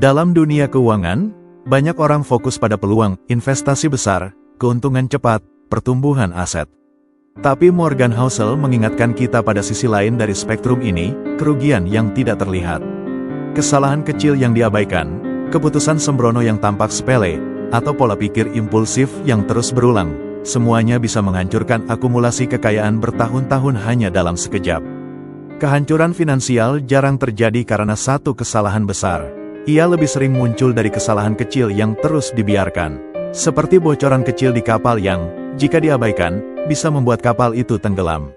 Dalam dunia keuangan, banyak orang fokus pada peluang, investasi besar, keuntungan cepat, pertumbuhan aset. Tapi Morgan Housel mengingatkan kita pada sisi lain dari spektrum ini, kerugian yang tidak terlihat. Kesalahan kecil yang diabaikan, keputusan sembrono yang tampak sepele, atau pola pikir impulsif yang terus berulang, semuanya bisa menghancurkan akumulasi kekayaan bertahun-tahun hanya dalam sekejap. Kehancuran finansial jarang terjadi karena satu kesalahan besar. Ia lebih sering muncul dari kesalahan kecil yang terus dibiarkan. Seperti bocoran kecil di kapal yang, jika diabaikan, bisa membuat kapal itu tenggelam.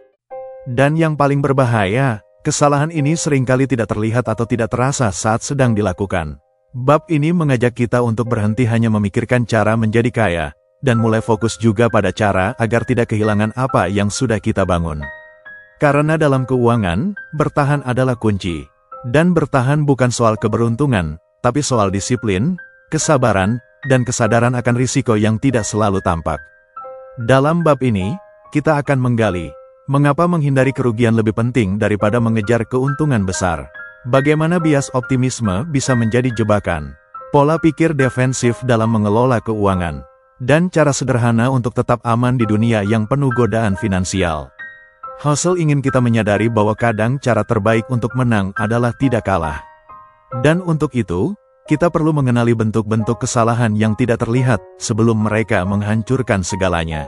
Dan yang paling berbahaya, kesalahan ini seringkali tidak terlihat atau tidak terasa saat sedang dilakukan. Bab ini mengajak kita untuk berhenti hanya memikirkan cara menjadi kaya, dan mulai fokus juga pada cara agar tidak kehilangan apa yang sudah kita bangun. Karena dalam keuangan, bertahan adalah kunci. Dan bertahan bukan soal keberuntungan, tapi soal disiplin, kesabaran, dan kesadaran akan risiko yang tidak selalu tampak. Dalam bab ini, kita akan menggali, mengapa menghindari kerugian lebih penting daripada mengejar keuntungan besar. Bagaimana bias optimisme bisa menjadi jebakan, pola pikir defensif dalam mengelola keuangan, dan cara sederhana untuk tetap aman di dunia yang penuh godaan finansial. Housel ingin kita menyadari bahwa kadang cara terbaik untuk menang adalah tidak kalah. Dan untuk itu, kita perlu mengenali bentuk-bentuk kesalahan yang tidak terlihat sebelum mereka menghancurkan segalanya.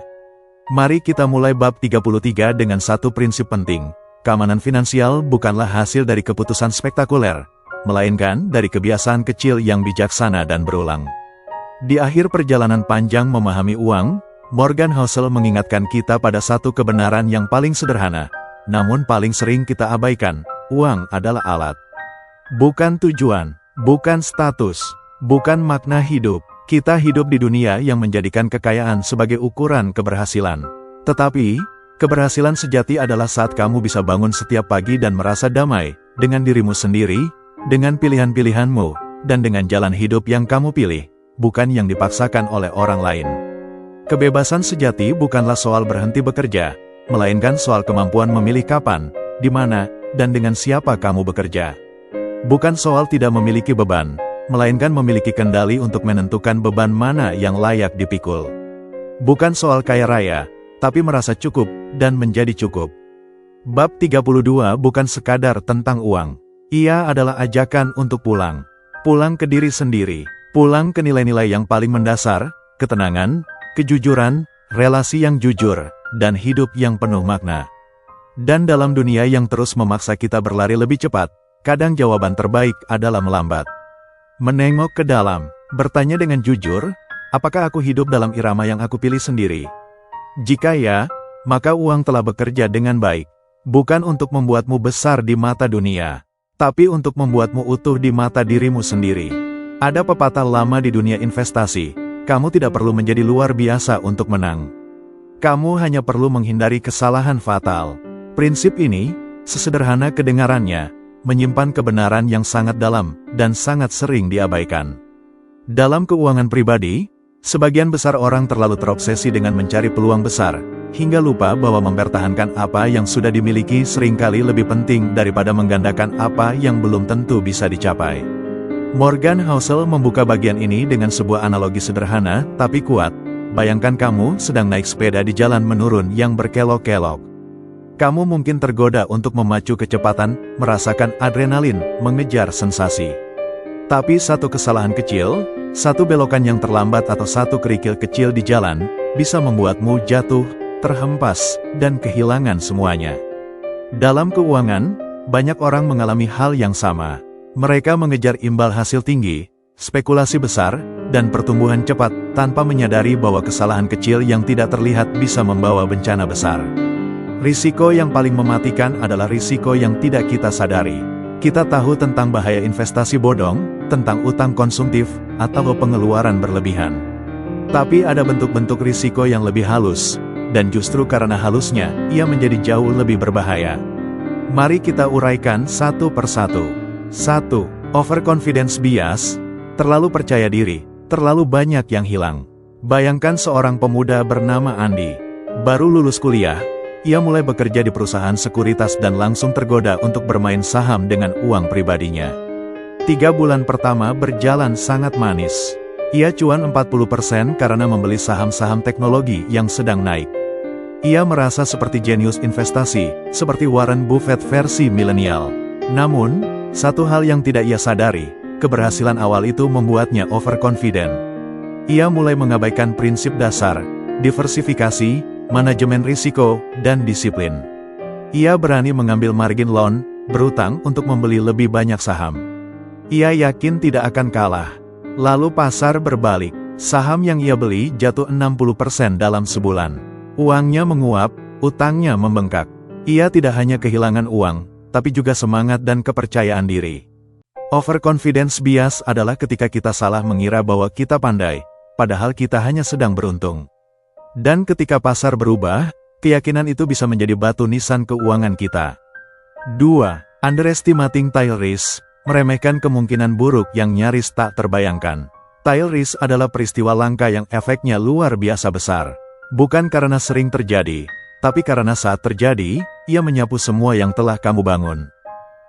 Mari kita mulai bab 33 dengan satu prinsip penting. Keamanan finansial bukanlah hasil dari keputusan spektakuler, melainkan dari kebiasaan kecil yang bijaksana dan berulang. Di akhir perjalanan panjang memahami uang, Morgan Housel mengingatkan kita pada satu kebenaran yang paling sederhana, namun paling sering kita abaikan: uang adalah alat. Bukan tujuan, bukan status, bukan makna hidup. Kita hidup di dunia yang menjadikan kekayaan sebagai ukuran keberhasilan. Tetapi, keberhasilan sejati adalah saat kamu bisa bangun setiap pagi dan merasa damai dengan dirimu sendiri, dengan pilihan-pilihanmu, dan dengan jalan hidup yang kamu pilih, bukan yang dipaksakan oleh orang lain. Kebebasan sejati bukanlah soal berhenti bekerja, melainkan soal kemampuan memilih kapan, di mana, dan dengan siapa kamu bekerja. Bukan soal tidak memiliki beban, melainkan memiliki kendali untuk menentukan beban mana yang layak dipikul. Bukan soal kaya raya, tapi merasa cukup, dan menjadi cukup. Bab 32 bukan sekadar tentang uang. Ia adalah ajakan untuk pulang. Pulang ke diri sendiri. Pulang ke nilai-nilai yang paling mendasar, ketenangan, kejujuran, relasi yang jujur, dan hidup yang penuh makna. Dan dalam dunia yang terus memaksa kita berlari lebih cepat, kadang jawaban terbaik adalah melambat. Menengok ke dalam, bertanya dengan jujur, apakah aku hidup dalam irama yang aku pilih sendiri? Jika ya, maka uang telah bekerja dengan baik, bukan untuk membuatmu besar di mata dunia, tapi untuk membuatmu utuh di mata dirimu sendiri. Ada pepatah lama di dunia investasi, kamu tidak perlu menjadi luar biasa untuk menang. Kamu hanya perlu menghindari kesalahan fatal. Prinsip ini, sesederhana kedengarannya, menyimpan kebenaran yang sangat dalam, dan sangat sering diabaikan. Dalam keuangan pribadi, sebagian besar orang terlalu terobsesi dengan mencari peluang besar, hingga lupa bahwa mempertahankan apa yang sudah dimiliki seringkali lebih penting daripada menggandakan apa yang belum tentu bisa dicapai. Morgan Housel membuka bagian ini dengan sebuah analogi sederhana, tapi kuat. Bayangkan kamu sedang naik sepeda di jalan menurun yang berkelok-kelok. Kamu mungkin tergoda untuk memacu kecepatan, merasakan adrenalin, mengejar sensasi. Tapi satu kesalahan kecil, satu belokan yang terlambat atau satu kerikil kecil di jalan, bisa membuatmu jatuh, terhempas, dan kehilangan semuanya. Dalam keuangan, banyak orang mengalami hal yang sama. Mereka mengejar imbal hasil tinggi, spekulasi besar, dan pertumbuhan cepat, tanpa menyadari bahwa kesalahan kecil yang tidak terlihat bisa membawa bencana besar. Risiko yang paling mematikan adalah risiko yang tidak kita sadari. Kita tahu tentang bahaya investasi bodong, tentang utang konsumtif, atau pengeluaran berlebihan. Tapi ada bentuk-bentuk risiko yang lebih halus, dan justru karena halusnya, ia menjadi jauh lebih berbahaya. Mari kita uraikan satu persatu. 1. Overconfidence bias, terlalu percaya diri, terlalu banyak yang hilang. Bayangkan seorang pemuda bernama Andi. Baru lulus kuliah, ia mulai bekerja di perusahaan sekuritas dan langsung tergoda untuk bermain saham dengan uang pribadinya. 3 bulan pertama berjalan sangat manis. Ia cuan 40% karena membeli saham-saham teknologi yang sedang naik. Ia merasa seperti jenius investasi, seperti Warren Buffett versi milenial. Namun, satu hal yang tidak ia sadari, keberhasilan awal itu membuatnya overconfident. Ia mulai mengabaikan prinsip dasar, diversifikasi, manajemen risiko, dan disiplin. Ia berani mengambil margin loan, berutang untuk membeli lebih banyak saham. Ia yakin tidak akan kalah. Lalu pasar berbalik. Saham yang ia beli jatuh 60% dalam sebulan. Uangnya menguap, utangnya membengkak. Ia tidak hanya kehilangan uang, tapi juga semangat dan kepercayaan diri. Overconfidence bias adalah ketika kita salah mengira bahwa kita pandai, padahal kita hanya sedang beruntung. Dan ketika pasar berubah, keyakinan itu bisa menjadi batu nisan keuangan kita. 2. Underestimating tail risk. Meremehkan kemungkinan buruk yang nyaris tak terbayangkan. Tail risk adalah peristiwa langka yang efeknya luar biasa besar. Bukan karena sering terjadi, tapi karena saat terjadi, ia menyapu semua yang telah kamu bangun.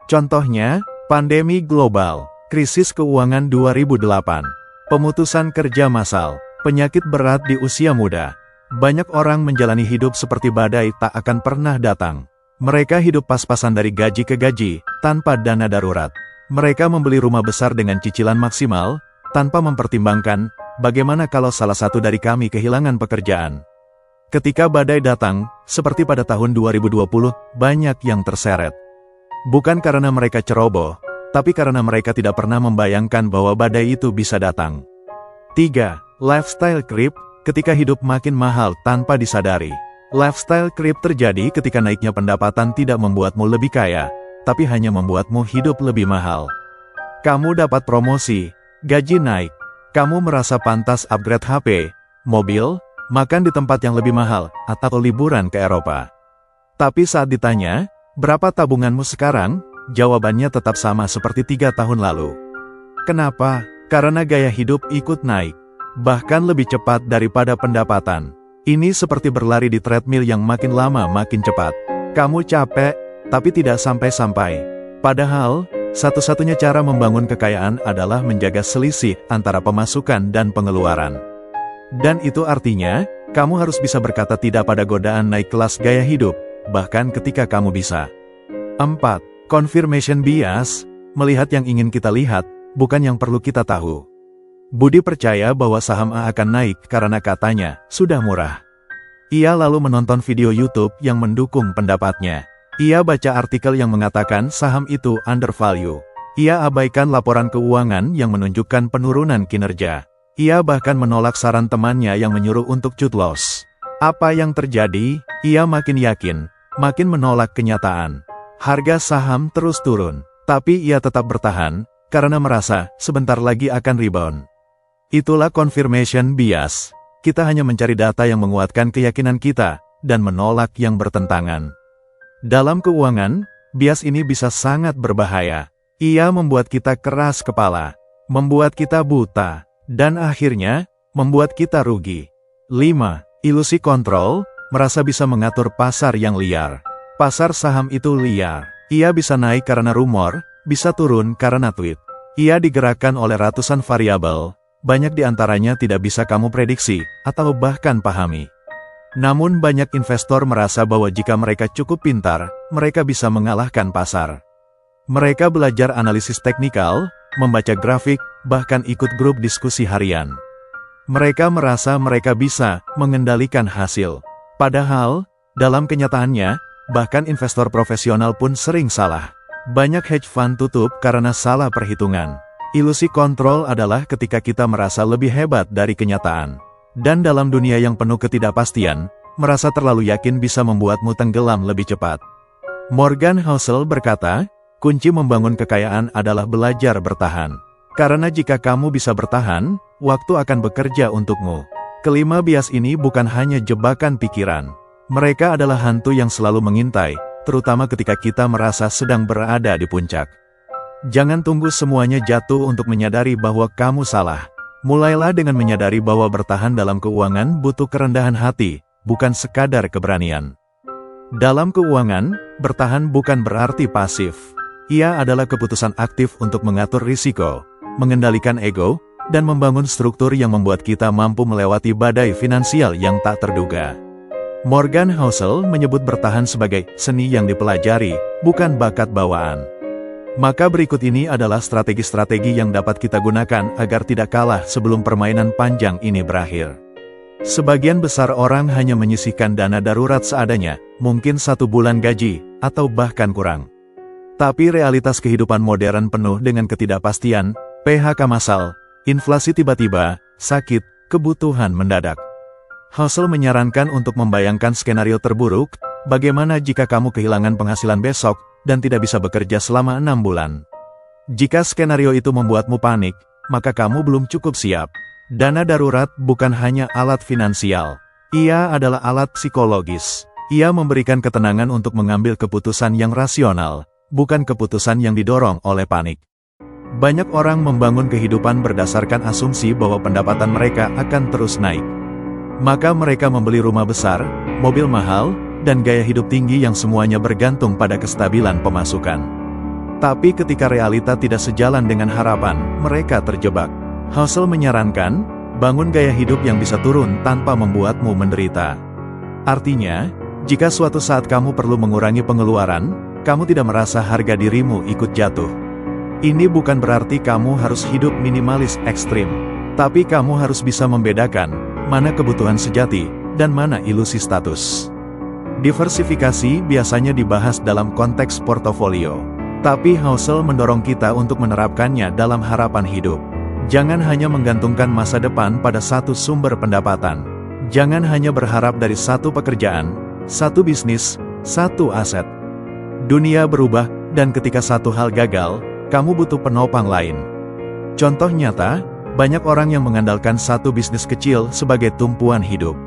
Contohnya, pandemi global, krisis keuangan 2008, pemutusan kerja massal, penyakit berat di usia muda. Banyak orang menjalani hidup seperti badai tak akan pernah datang. Mereka hidup pas-pasan dari gaji ke gaji, tanpa dana darurat. Mereka membeli rumah besar dengan cicilan maksimal, tanpa mempertimbangkan, bagaimana kalau salah satu dari kami kehilangan pekerjaan. Ketika badai datang, seperti pada tahun 2020, banyak yang terseret. Bukan karena mereka ceroboh, tapi karena mereka tidak pernah membayangkan bahwa badai itu bisa datang. 3. Lifestyle creep, ketika hidup makin mahal tanpa disadari. Lifestyle creep terjadi ketika naiknya pendapatan tidak membuatmu lebih kaya, tapi hanya membuatmu hidup lebih mahal. Kamu dapat promosi, gaji naik, kamu merasa pantas upgrade HP, mobil, makan di tempat yang lebih mahal, atau liburan ke Eropa. Tapi saat ditanya, berapa tabunganmu sekarang? Jawabannya tetap sama seperti 3 tahun lalu. Kenapa? Karena gaya hidup ikut naik, bahkan lebih cepat daripada pendapatan. Ini seperti berlari di treadmill yang makin lama makin cepat. Kamu capek, tapi tidak sampai-sampai. Padahal, satu-satunya cara membangun kekayaan adalah menjaga selisih antara pemasukan dan pengeluaran. Dan itu artinya, kamu harus bisa berkata tidak pada godaan naik kelas gaya hidup, bahkan ketika kamu bisa. 4. Confirmation bias, melihat yang ingin kita lihat, bukan yang perlu kita tahu. Budi percaya bahwa saham A akan naik karena katanya, sudah murah. Ia lalu menonton video YouTube yang mendukung pendapatnya. Ia baca artikel yang mengatakan saham itu undervalue. Ia abaikan laporan keuangan yang menunjukkan penurunan kinerja. Ia bahkan menolak saran temannya yang menyuruh untuk cut loss. Apa yang terjadi? Ia makin yakin, makin menolak kenyataan. Harga saham terus turun, tapi ia tetap bertahan, karena merasa sebentar lagi akan rebound. Itulah confirmation bias. Kita hanya mencari data yang menguatkan keyakinan kita, dan menolak yang bertentangan. Dalam keuangan, bias ini bisa sangat berbahaya. Ia membuat kita keras kepala, membuat kita buta, dan akhirnya, membuat kita rugi. 5. Ilusi kontrol, merasa bisa mengatur pasar yang liar. Pasar saham itu liar. Ia bisa naik karena rumor, bisa turun karena tweet. Ia digerakkan oleh ratusan variabel, banyak di antaranya tidak bisa kamu prediksi, atau bahkan pahami. Namun banyak investor merasa bahwa jika mereka cukup pintar, mereka bisa mengalahkan pasar. Mereka belajar analisis teknikal, membaca grafik, bahkan ikut grup diskusi harian. Mereka merasa mereka bisa mengendalikan hasil. Padahal, dalam kenyataannya, bahkan investor profesional pun sering salah. Banyak hedge fund tutup karena salah perhitungan. Ilusi kontrol adalah ketika kita merasa lebih hebat dari kenyataan. Dan dalam dunia yang penuh ketidakpastian, merasa terlalu yakin bisa membuatmu tenggelam lebih cepat. Morgan Housel berkata, kunci membangun kekayaan adalah belajar bertahan. Karena jika kamu bisa bertahan, waktu akan bekerja untukmu. Kelima bias ini bukan hanya jebakan pikiran. Mereka adalah hantu yang selalu mengintai, terutama ketika kita merasa sedang berada di puncak. Jangan tunggu semuanya jatuh untuk menyadari bahwa kamu salah. Mulailah dengan menyadari bahwa bertahan dalam keuangan butuh kerendahan hati, bukan sekadar keberanian. Dalam keuangan, bertahan bukan berarti pasif. Ia adalah keputusan aktif untuk mengatur risiko, mengendalikan ego, dan membangun struktur yang membuat kita mampu melewati badai finansial yang tak terduga. Morgan Housel menyebut bertahan sebagai seni yang dipelajari, bukan bakat bawaan. Maka berikut ini adalah strategi-strategi yang dapat kita gunakan agar tidak kalah sebelum permainan panjang ini berakhir. Sebagian besar orang hanya menyisihkan dana darurat seadanya, mungkin 1 bulan gaji, atau bahkan kurang. Tapi realitas kehidupan modern penuh dengan ketidakpastian, PHK massal, inflasi tiba-tiba, sakit, kebutuhan mendadak. Housel menyarankan untuk membayangkan skenario terburuk, bagaimana jika kamu kehilangan penghasilan besok, dan tidak bisa bekerja selama 6 bulan. Jika skenario itu membuatmu panik, maka kamu belum cukup siap. Dana darurat bukan hanya alat finansial. Ia adalah alat psikologis. Ia memberikan ketenangan untuk mengambil keputusan yang rasional, bukan keputusan yang didorong oleh panik. Banyak orang membangun kehidupan berdasarkan asumsi bahwa pendapatan mereka akan terus naik. Maka mereka membeli rumah besar, mobil mahal, dan gaya hidup tinggi yang semuanya bergantung pada kestabilan pemasukan. Tapi ketika realita tidak sejalan dengan harapan, mereka terjebak. Housel menyarankan, bangun gaya hidup yang bisa turun tanpa membuatmu menderita. Artinya, jika suatu saat kamu perlu mengurangi pengeluaran, kamu tidak merasa harga dirimu ikut jatuh. Ini bukan berarti kamu harus hidup minimalis ekstrim, tapi kamu harus bisa membedakan mana kebutuhan sejati dan mana ilusi status. Diversifikasi biasanya dibahas dalam konteks portofolio, tapi Housel mendorong kita untuk menerapkannya dalam harapan hidup. Jangan hanya menggantungkan masa depan pada satu sumber pendapatan. Jangan hanya berharap dari satu pekerjaan, satu bisnis, satu aset. Dunia berubah, dan ketika satu hal gagal, kamu butuh penopang lain. Contoh nyata, banyak orang yang mengandalkan satu bisnis kecil sebagai tumpuan hidup.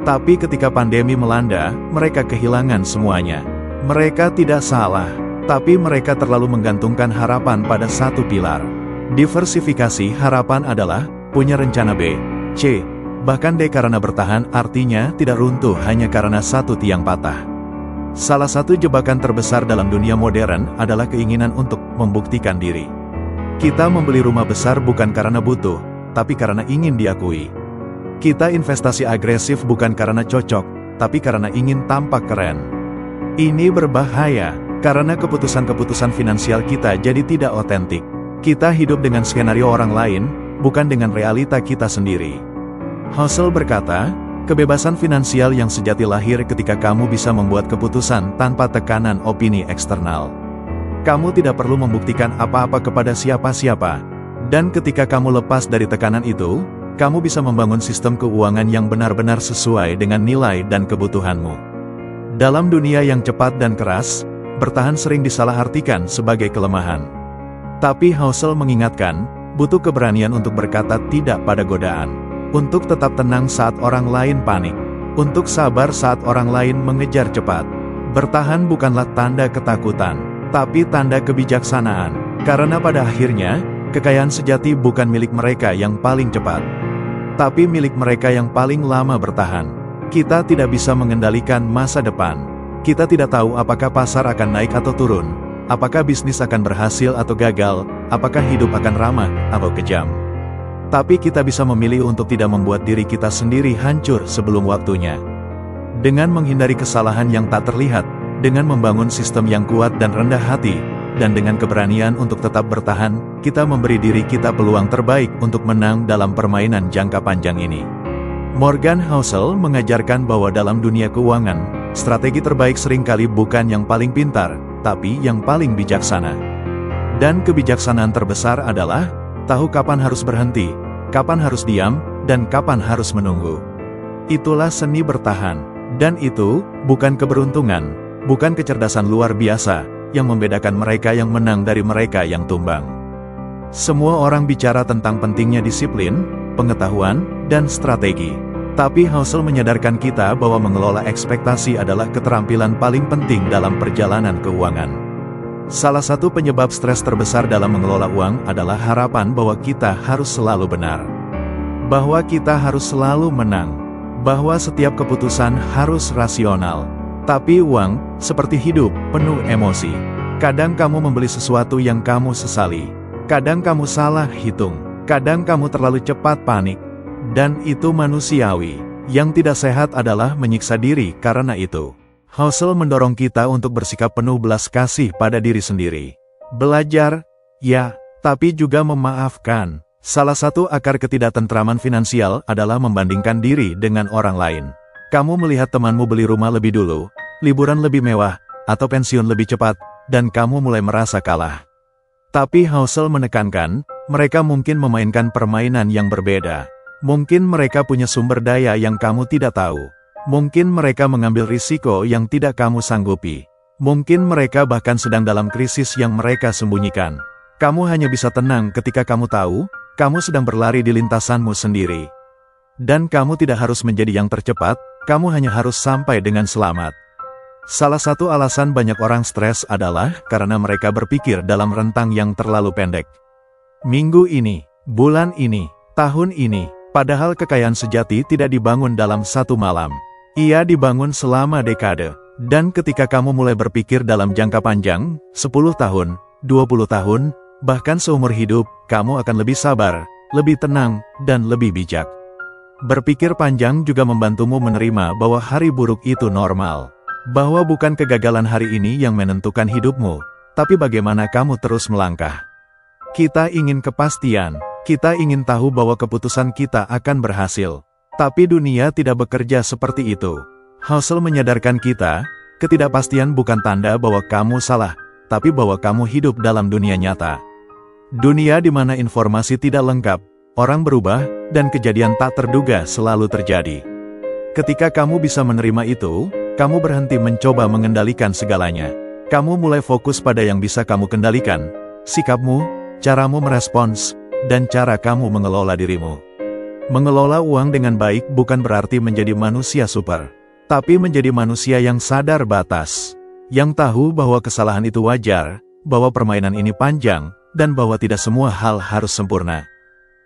Tapi ketika pandemi melanda, mereka kehilangan semuanya. Mereka tidak salah, tapi mereka terlalu menggantungkan harapan pada satu pilar. Diversifikasi harapan adalah punya rencana B, C, bahkan D karena bertahan artinya tidak runtuh hanya karena satu tiang patah. Salah satu jebakan terbesar dalam dunia modern adalah keinginan untuk membuktikan diri. Kita membeli rumah besar bukan karena butuh, tapi karena ingin diakui. Kita investasi agresif bukan karena cocok, tapi karena ingin tampak keren. Ini berbahaya, karena keputusan-keputusan finansial kita jadi tidak otentik. Kita hidup dengan skenario orang lain, bukan dengan realita kita sendiri. Housel berkata, kebebasan finansial yang sejati lahir ketika kamu bisa membuat keputusan tanpa tekanan opini eksternal. Kamu tidak perlu membuktikan apa-apa kepada siapa-siapa. Dan ketika kamu lepas dari tekanan itu, kamu bisa membangun sistem keuangan yang benar-benar sesuai dengan nilai dan kebutuhanmu. Dalam dunia yang cepat dan keras, bertahan sering disalahartikan sebagai kelemahan. Tapi Housel mengingatkan, butuh keberanian untuk berkata tidak pada godaan. Untuk tetap tenang saat orang lain panik. Untuk sabar saat orang lain mengejar cepat. Bertahan bukanlah tanda ketakutan, tapi tanda kebijaksanaan. Karena pada akhirnya, kekayaan sejati bukan milik mereka yang paling cepat, tapi milik mereka yang paling lama bertahan. Kita tidak bisa mengendalikan masa depan. Kita tidak tahu apakah pasar akan naik atau turun. Apakah bisnis akan berhasil atau gagal, apakah hidup akan ramah atau kejam. Tapi kita bisa memilih untuk tidak membuat diri kita sendiri hancur sebelum waktunya. Dengan menghindari kesalahan yang tak terlihat, dengan membangun sistem yang kuat dan rendah hati, dan dengan keberanian untuk tetap bertahan, kita memberi diri kita peluang terbaik untuk menang dalam permainan jangka panjang ini. Morgan Housel mengajarkan bahwa dalam dunia keuangan, strategi terbaik seringkali bukan yang paling pintar, tapi yang paling bijaksana. Dan kebijaksanaan terbesar adalah tahu kapan harus berhenti, kapan harus diam, dan kapan harus menunggu. Itulah seni bertahan. Dan itu bukan keberuntungan, bukan kecerdasan luar biasa, yang membedakan mereka yang menang dari mereka yang tumbang. Semua orang bicara tentang pentingnya disiplin, pengetahuan, dan strategi. Tapi Housel menyadarkan kita bahwa mengelola ekspektasi adalah keterampilan paling penting dalam perjalanan keuangan. Salah satu penyebab stres terbesar dalam mengelola uang adalah harapan bahwa kita harus selalu benar. Bahwa kita harus selalu menang. Bahwa setiap keputusan harus rasional. Tapi uang, seperti hidup, penuh emosi. Kadang kamu membeli sesuatu yang kamu sesali. Kadang kamu salah hitung. Kadang kamu terlalu cepat panik. Dan itu manusiawi. Yang tidak sehat adalah menyiksa diri karena itu. Hustle mendorong kita untuk bersikap penuh belas kasih pada diri sendiri. Belajar, ya, tapi juga memaafkan. Salah satu akar ketidaktentraman finansial adalah membandingkan diri dengan orang lain. Kamu melihat temanmu beli rumah lebih dulu, liburan lebih mewah, atau pensiun lebih cepat, dan kamu mulai merasa kalah. Tapi Hustle menekankan, mereka mungkin memainkan permainan yang berbeda. Mungkin mereka punya sumber daya yang kamu tidak tahu. Mungkin mereka mengambil risiko yang tidak kamu sanggupi. Mungkin mereka bahkan sedang dalam krisis yang mereka sembunyikan. Kamu hanya bisa tenang ketika kamu tahu, kamu sedang berlari di lintasanmu sendiri. Dan kamu tidak harus menjadi yang tercepat, kamu hanya harus sampai dengan selamat. Salah satu alasan banyak orang stres adalah karena mereka berpikir dalam rentang yang terlalu pendek. Minggu ini, bulan ini, tahun ini, padahal kekayaan sejati tidak dibangun dalam satu malam. Ia dibangun selama dekade. Dan ketika kamu mulai berpikir dalam jangka panjang, 10 tahun, 20 tahun, bahkan seumur hidup, kamu akan lebih sabar, lebih tenang, dan lebih bijak. Berpikir panjang juga membantumu menerima bahwa hari buruk itu normal. Bahwa bukan kegagalan hari ini yang menentukan hidupmu, tapi bagaimana kamu terus melangkah. Kita ingin kepastian, kita ingin tahu bahwa keputusan kita akan berhasil. Tapi dunia tidak bekerja seperti itu. Hustle menyadarkan kita, ketidakpastian bukan tanda bahwa kamu salah, tapi bahwa kamu hidup dalam dunia nyata. Dunia di mana informasi tidak lengkap, orang berubah, dan kejadian tak terduga selalu terjadi. Ketika kamu bisa menerima itu, kamu berhenti mencoba mengendalikan segalanya. Kamu mulai fokus pada yang bisa kamu kendalikan, sikapmu, caramu merespons, dan cara kamu mengelola dirimu. Mengelola uang dengan baik bukan berarti menjadi manusia super, tapi menjadi manusia yang sadar batas, yang tahu bahwa kesalahan itu wajar, bahwa permainan ini panjang, dan bahwa tidak semua hal harus sempurna.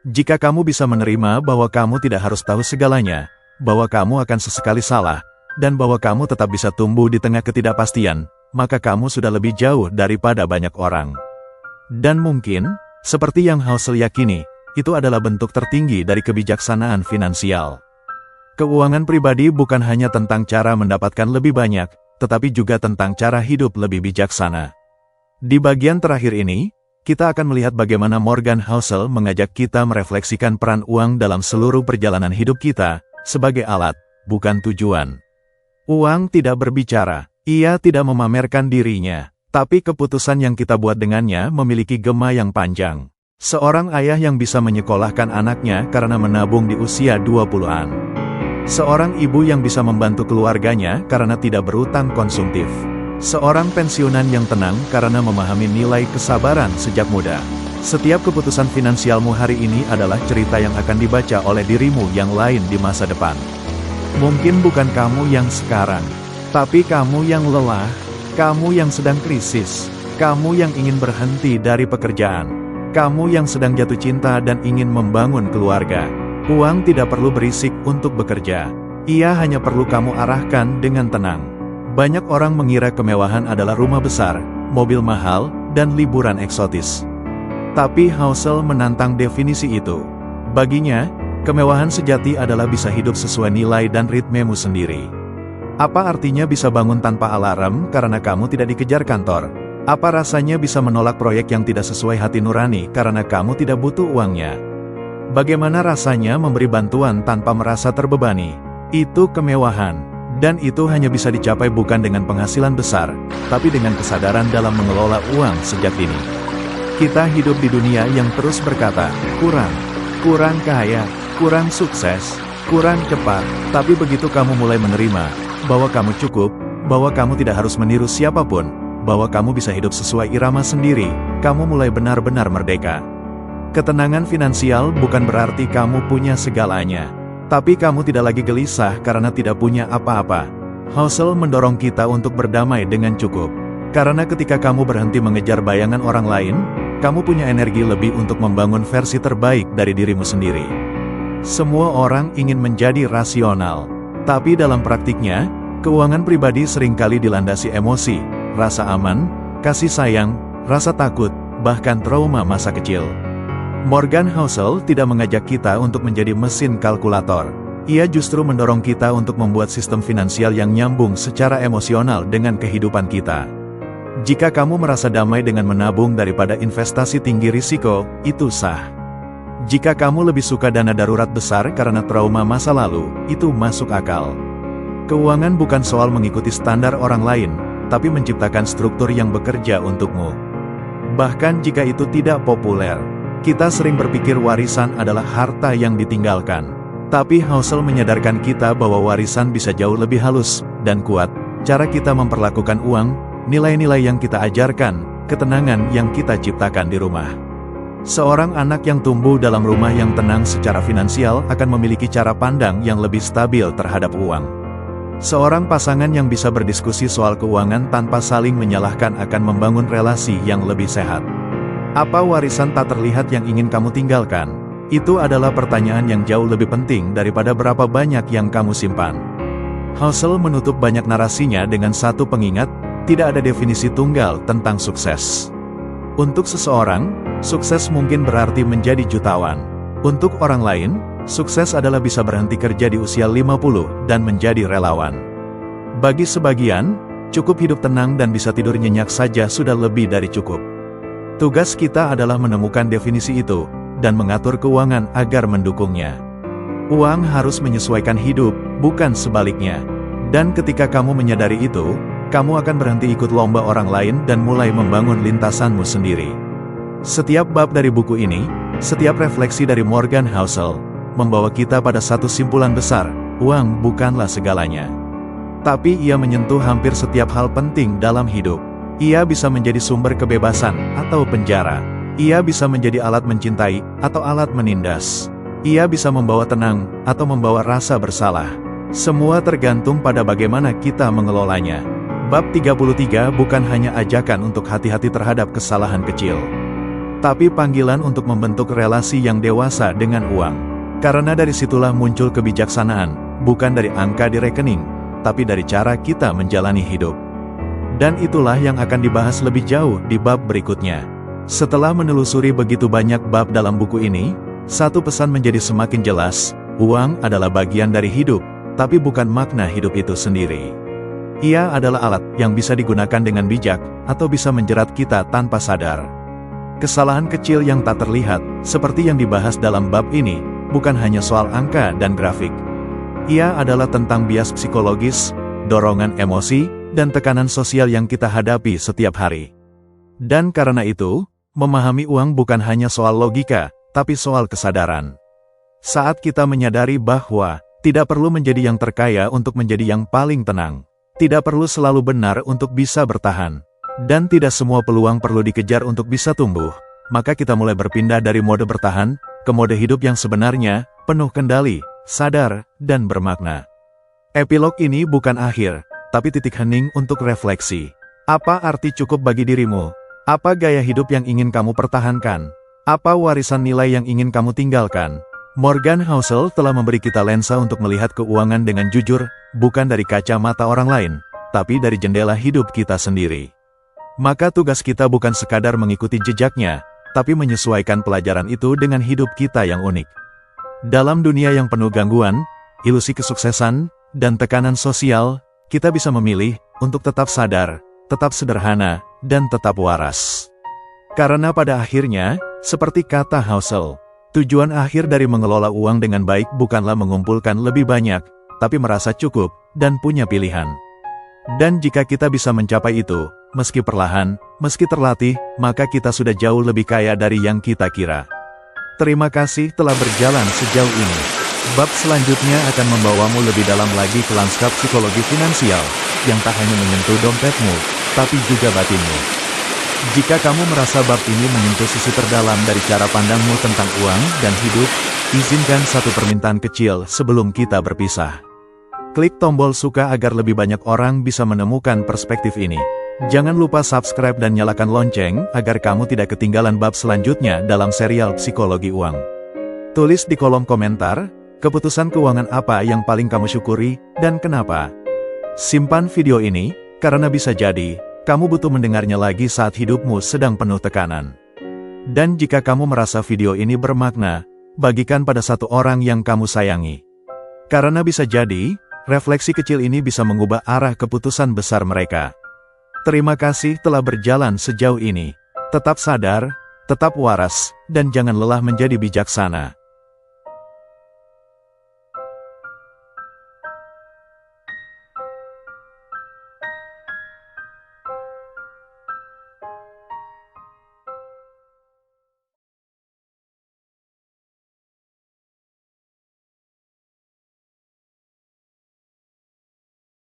Jika kamu bisa menerima bahwa kamu tidak harus tahu segalanya, bahwa kamu akan sesekali salah, dan bahwa kamu tetap bisa tumbuh di tengah ketidakpastian, maka kamu sudah lebih jauh daripada banyak orang. Dan mungkin, seperti yang Hustle yakini, itu adalah bentuk tertinggi dari kebijaksanaan finansial. Keuangan pribadi bukan hanya tentang cara mendapatkan lebih banyak, tetapi juga tentang cara hidup lebih bijaksana. Di bagian terakhir ini, kita akan melihat bagaimana Morgan Housel mengajak kita merefleksikan peran uang dalam seluruh perjalanan hidup kita, sebagai alat, bukan tujuan. Uang tidak berbicara, ia tidak memamerkan dirinya, tapi keputusan yang kita buat dengannya memiliki gema yang panjang. Seorang ayah yang bisa menyekolahkan anaknya karena menabung di usia 20-an. Seorang ibu yang bisa membantu keluarganya karena tidak berutang konsumtif. Seorang pensiunan yang tenang karena memahami nilai kesabaran sejak muda. Setiap keputusan finansialmu hari ini adalah cerita yang akan dibaca oleh dirimu yang lain di masa depan. Mungkin bukan kamu yang sekarang, tapi kamu yang lelah, kamu yang sedang krisis, kamu yang ingin berhenti dari pekerjaan, kamu yang sedang jatuh cinta dan ingin membangun keluarga. Uang tidak perlu berisik untuk bekerja, ia hanya perlu kamu arahkan dengan tenang. Banyak orang mengira kemewahan adalah rumah besar, mobil mahal, dan liburan eksotis. Tapi Housel menantang definisi itu. Baginya, kemewahan sejati adalah bisa hidup sesuai nilai dan ritmemu sendiri. Apa artinya bisa bangun tanpa alarm karena kamu tidak dikejar kantor? Apa rasanya bisa menolak proyek yang tidak sesuai hati nurani karena kamu tidak butuh uangnya? Bagaimana rasanya memberi bantuan tanpa merasa terbebani? Itu kemewahan. Dan itu hanya bisa dicapai bukan dengan penghasilan besar, tapi dengan kesadaran dalam mengelola uang sejak dini. Kita hidup di dunia yang terus berkata, kurang kaya, kurang sukses, kurang cepat. Tapi begitu kamu mulai menerima bahwa kamu cukup, bahwa kamu tidak harus meniru siapapun, bahwa kamu bisa hidup sesuai irama sendiri, kamu mulai benar-benar merdeka. Ketenangan finansial bukan berarti kamu punya segalanya, tapi kamu tidak lagi gelisah karena tidak punya apa-apa. Housel mendorong kita untuk berdamai dengan cukup. Karena ketika kamu berhenti mengejar bayangan orang lain, kamu punya energi lebih untuk membangun versi terbaik dari dirimu sendiri. Semua orang ingin menjadi rasional, tapi dalam praktiknya, keuangan pribadi seringkali dilandasi emosi, rasa aman, kasih sayang, rasa takut, bahkan trauma masa kecil. Morgan Housel tidak mengajak kita untuk menjadi mesin kalkulator. Ia justru mendorong kita untuk membuat sistem finansial yang nyambung secara emosional dengan kehidupan kita. Jika kamu merasa damai dengan menabung daripada investasi tinggi risiko, itu sah. Jika kamu lebih suka dana darurat besar karena trauma masa lalu, itu masuk akal. Keuangan bukan soal mengikuti standar orang lain, tapi menciptakan struktur yang bekerja untukmu. Bahkan jika itu tidak populer, kita sering berpikir warisan adalah harta yang ditinggalkan. Tapi Housel menyadarkan kita bahwa warisan bisa jauh lebih halus dan kuat. Cara kita memperlakukan uang, nilai-nilai yang kita ajarkan, ketenangan yang kita ciptakan di rumah. Seorang anak yang tumbuh dalam rumah yang tenang secara finansial akan memiliki cara pandang yang lebih stabil terhadap uang. Seorang pasangan yang bisa berdiskusi soal keuangan tanpa saling menyalahkan akan membangun relasi yang lebih sehat. Apa warisan tak terlihat yang ingin kamu tinggalkan? Itu adalah pertanyaan yang jauh lebih penting daripada berapa banyak yang kamu simpan. Housel menutup banyak narasinya dengan satu pengingat, tidak ada definisi tunggal tentang sukses. Untuk seseorang, sukses mungkin berarti menjadi jutawan. Untuk orang lain, sukses adalah bisa berhenti kerja di usia 50 dan menjadi relawan. Bagi sebagian, cukup hidup tenang dan bisa tidur nyenyak saja sudah lebih dari cukup. Tugas kita adalah menemukan definisi itu, dan mengatur keuangan agar mendukungnya. Uang harus menyesuaikan hidup, bukan sebaliknya. Dan ketika kamu menyadari itu, kamu akan berhenti ikut lomba orang lain dan mulai membangun lintasanmu sendiri. Setiap bab dari buku ini, setiap refleksi dari Morgan Housel, membawa kita pada satu simpulan besar, uang bukanlah segalanya. Tapi ia menyentuh hampir setiap hal penting dalam hidup. Ia bisa menjadi sumber kebebasan atau penjara. Ia bisa menjadi alat mencintai, atau alat menindas. Ia bisa membawa tenang, atau membawa rasa bersalah. Semua tergantung pada bagaimana kita mengelolanya. Bab 33 bukan hanya ajakan untuk hati-hati terhadap kesalahan kecil, tapi panggilan untuk membentuk relasi yang dewasa dengan uang. Karena dari situlah muncul kebijaksanaan, bukan dari angka di rekening, tapi dari cara kita menjalani hidup. Dan itulah yang akan dibahas lebih jauh di bab berikutnya. Setelah menelusuri begitu banyak bab dalam buku ini, satu pesan menjadi semakin jelas, uang adalah bagian dari hidup, tapi bukan makna hidup itu sendiri. Ia adalah alat yang bisa digunakan dengan bijak, atau bisa menjerat kita tanpa sadar. Kesalahan kecil yang tak terlihat, seperti yang dibahas dalam bab ini, bukan hanya soal angka dan grafik. Ia adalah tentang bias psikologis, dorongan emosi, dan tekanan sosial yang kita hadapi setiap hari. Dan karena itu, memahami uang bukan hanya soal logika, tapi soal kesadaran. Saat kita menyadari bahwa tidak perlu menjadi yang terkaya untuk menjadi yang paling tenang, tidak perlu selalu benar untuk bisa bertahan, dan tidak semua peluang perlu dikejar untuk bisa tumbuh, maka kita mulai berpindah dari mode bertahan ke mode hidup yang sebenarnya penuh kendali, sadar, dan bermakna. Epilog ini bukan akhir, tapi titik hening untuk refleksi. Apa arti cukup bagi dirimu? Apa gaya hidup yang ingin kamu pertahankan? Apa warisan nilai yang ingin kamu tinggalkan? Morgan Housel telah memberi kita lensa untuk melihat keuangan dengan jujur, bukan dari kacamata orang lain, tapi dari jendela hidup kita sendiri. Maka tugas kita bukan sekadar mengikuti jejaknya, tapi menyesuaikan pelajaran itu dengan hidup kita yang unik. Dalam dunia yang penuh gangguan, ilusi kesuksesan, dan tekanan sosial, kita bisa memilih untuk tetap sadar, tetap sederhana, dan tetap waras. Karena pada akhirnya, seperti kata Housel, tujuan akhir dari mengelola uang dengan baik bukanlah mengumpulkan lebih banyak, tapi merasa cukup, dan punya pilihan. Dan jika kita bisa mencapai itu, meski perlahan, meski terlatih, maka kita sudah jauh lebih kaya dari yang kita kira. Terima kasih telah berjalan sejauh ini. Bab selanjutnya akan membawamu lebih dalam lagi ke lanskap psikologi finansial, yang tak hanya menyentuh dompetmu, tapi juga batinmu. Jika kamu merasa bab ini menyentuh sisi terdalam dari cara pandangmu tentang uang dan hidup, izinkan satu permintaan kecil sebelum kita berpisah. Klik tombol suka agar lebih banyak orang bisa menemukan perspektif ini. Jangan lupa subscribe dan nyalakan lonceng agar kamu tidak ketinggalan bab selanjutnya dalam serial Psikologi Uang. Tulis di kolom komentar, keputusan keuangan apa yang paling kamu syukuri, dan kenapa. Simpan video ini, karena bisa jadi Kamu butuh mendengarnya lagi saat hidupmu sedang penuh tekanan. Dan jika kamu merasa video ini bermakna, bagikan pada satu orang yang kamu sayangi. Karena bisa jadi, refleksi kecil ini bisa mengubah arah keputusan besar mereka. Terima kasih telah berjalan sejauh ini. Tetap sadar, tetap waras, dan jangan lelah menjadi bijaksana.